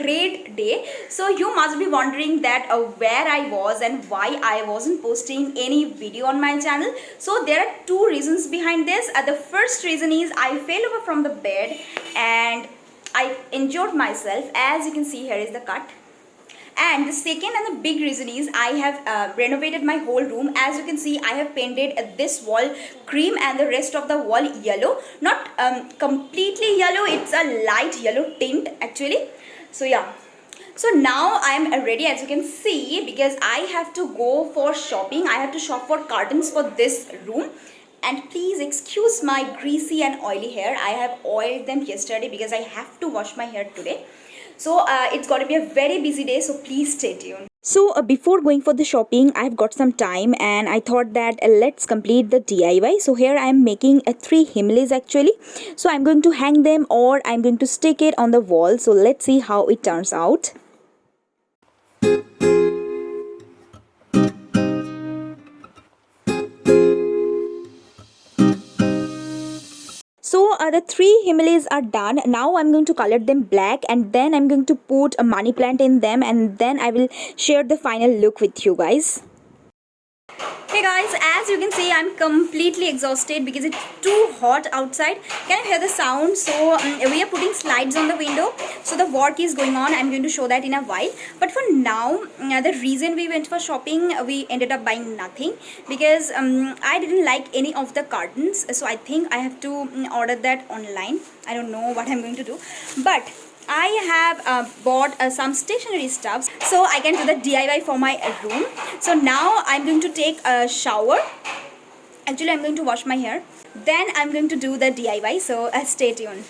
great day. So you must be wondering that where I was and why I wasn't posting any video on my channel. So there are two reasons behind this. The first reason is I fell over from the bed and I injured myself. As you can see, here is the cut. And the second and the big reason is I have renovated my whole room. As you can see, I have painted this wall cream and the rest of the wall yellow. Not completely yellow, it's a light yellow tint actually. So yeah. So now I am ready, as you can see, because I have to go for shopping. I have to shop for curtains for this room. And please excuse my greasy and oily hair. I have oiled them yesterday because I have to wash my hair today. So it's going to be a very busy day, so please stay tuned. So before going for the shopping, I've got some time and I thought that let's complete the DIY. So here I am making 3 Himalayas actually. So I'm going to hang them or I'm going to stick it on the wall. So let's see how it turns out. So the 3 Himalayas are done. Now I'm going to color them black and then I'm going to put a money plant in them and then I will share the final look with you guys. Hey guys, as you can see, I'm completely exhausted because it's too hot outside. Can you hear the sound? So we are putting slides on the window. So the work is going on. I'm going to show that in a while. But for now, the reason we went for shopping, we ended up buying nothing because I didn't like any of the curtains. So I think I have to order that online. I don't know what I'm going to do. But I have bought some stationery stuff so I can do the DIY for my room. So now I'm going to take a shower. Actually, I'm going to wash my hair. Then I'm going to do the DIY. So stay tuned.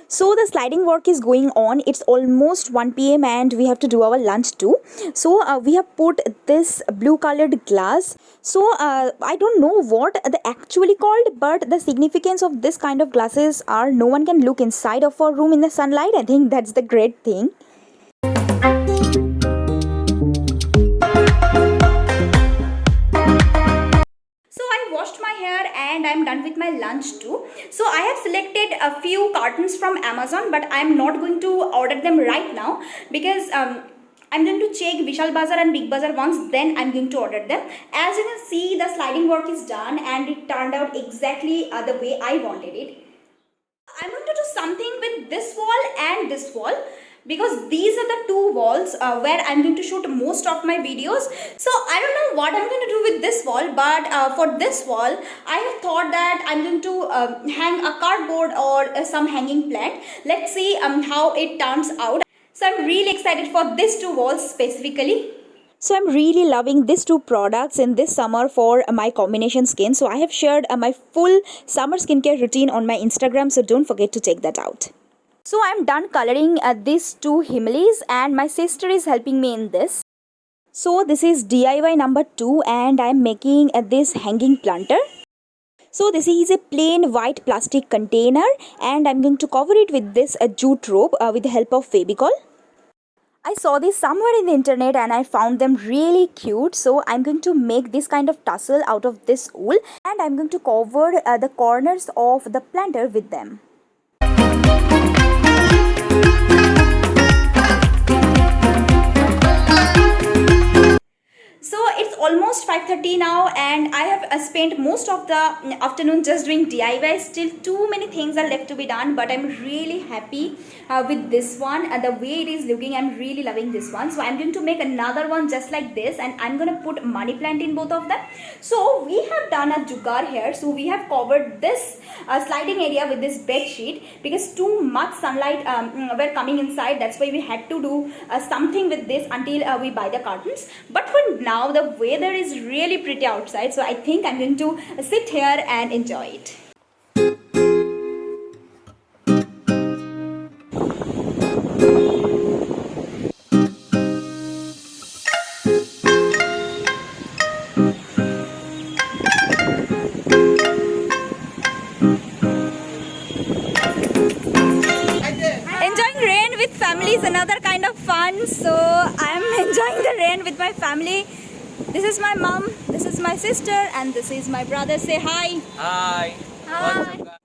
So the sliding work is going on. It's almost 1 PM and we have to do our lunch too. So we have put this blue colored glass. So I don't know what they actually called, but the significance of this kind of glasses are no one can look inside of a room in the sunlight. I think that's the great thing. And I'm done with my lunch too. So I have selected a few cartons from Amazon, but I'm not going to order them right now because I'm going to check Vishal Bazaar and Big Bazaar once, then I'm going to order them. As you can see, the sliding work is done and it turned out exactly the way I wanted it. I'm going to do something with this wall and this wall, because these are the 2 walls where I'm going to shoot most of my videos. So I don't know what I'm going to do with this wall, but for this wall I have thought that I'm going to hang a cardboard or some hanging plant. Let's see how it turns out. So I'm really excited for these 2 walls specifically. So I'm really loving these 2 products in this summer for my combination skin. So I have shared my full summer skincare routine on my Instagram, so don't forget to check that out. So I'm done coloring these 2 Himalayas and my sister is helping me in this. So this is DIY number 2 and I'm making this hanging planter. So this is a plain white plastic container and I'm going to cover it with this jute rope with the help of Fevicol. I saw this somewhere in the internet and I found them really cute. So I'm going to make this kind of tassel out of this wool and I'm going to cover the corners of the planter with them. So it's almost 5:30 now and I have spent most of the afternoon just doing DIY. Still too many things are left to be done, but I'm really happy with this one. The way it is looking, I'm really loving this one. So I'm going to make another one just like this and I'm going to put money plant in both of them. So we have done a jugaad here. So we have covered this sliding area with this bed sheet because too much sunlight were coming inside. That's why we had to do something with this until we buy the curtains. But for now, the weather is really pretty outside, so I think I'm going to sit here and enjoy it. Enjoying rain with family is another kind of fun, so I'm enjoying the rain with my family. This is my mom, this is my sister, and this is my brother. Say hi. Hi. Hi.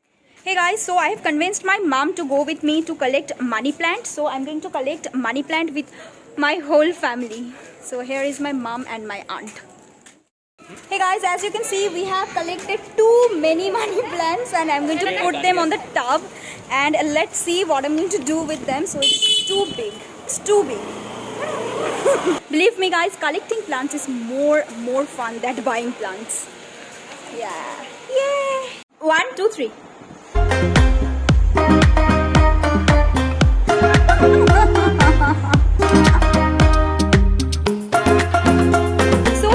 Hey guys, so I have convinced my mom to go with me to collect money plant. So I'm going to collect money plant with my whole family. So here is my mom and my aunt. Hey guys, as you can see, we have collected too many money plants and I'm going to put them on the tub and let's see what I'm going to do with them. So it's too big. It's too big. Believe me guys, collecting plants is more fun than buying plants. Yeah. Yay! 1, 2, 3. So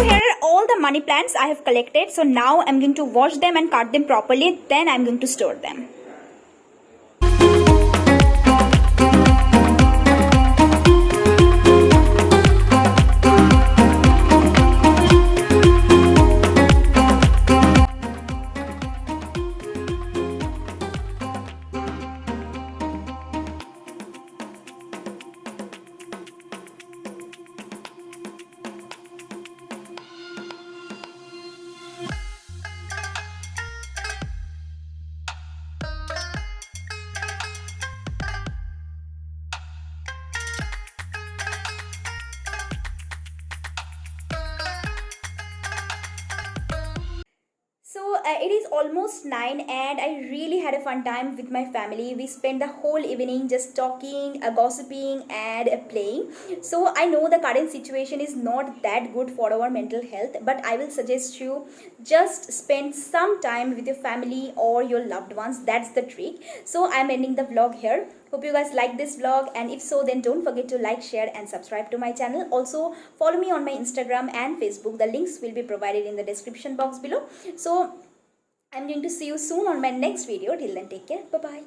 here are all the money plants I have collected. So now I'm going to wash them and cut them properly. Then I'm going to store them. So it is almost 9 and I really had a fun time with my family. We spent the whole evening just talking, gossiping and playing. So I know the current situation is not that good for our mental health, but I will suggest you just spend some time with your family or your loved ones. That's the trick. So I'm ending the vlog here. Hope you guys like this vlog, and if so, then don't forget to like, share and subscribe to my channel. Also follow me on my Instagram and Facebook. The links will be provided in the description box below. So I'm going to see you soon on my next video. Till then, take care. Bye bye.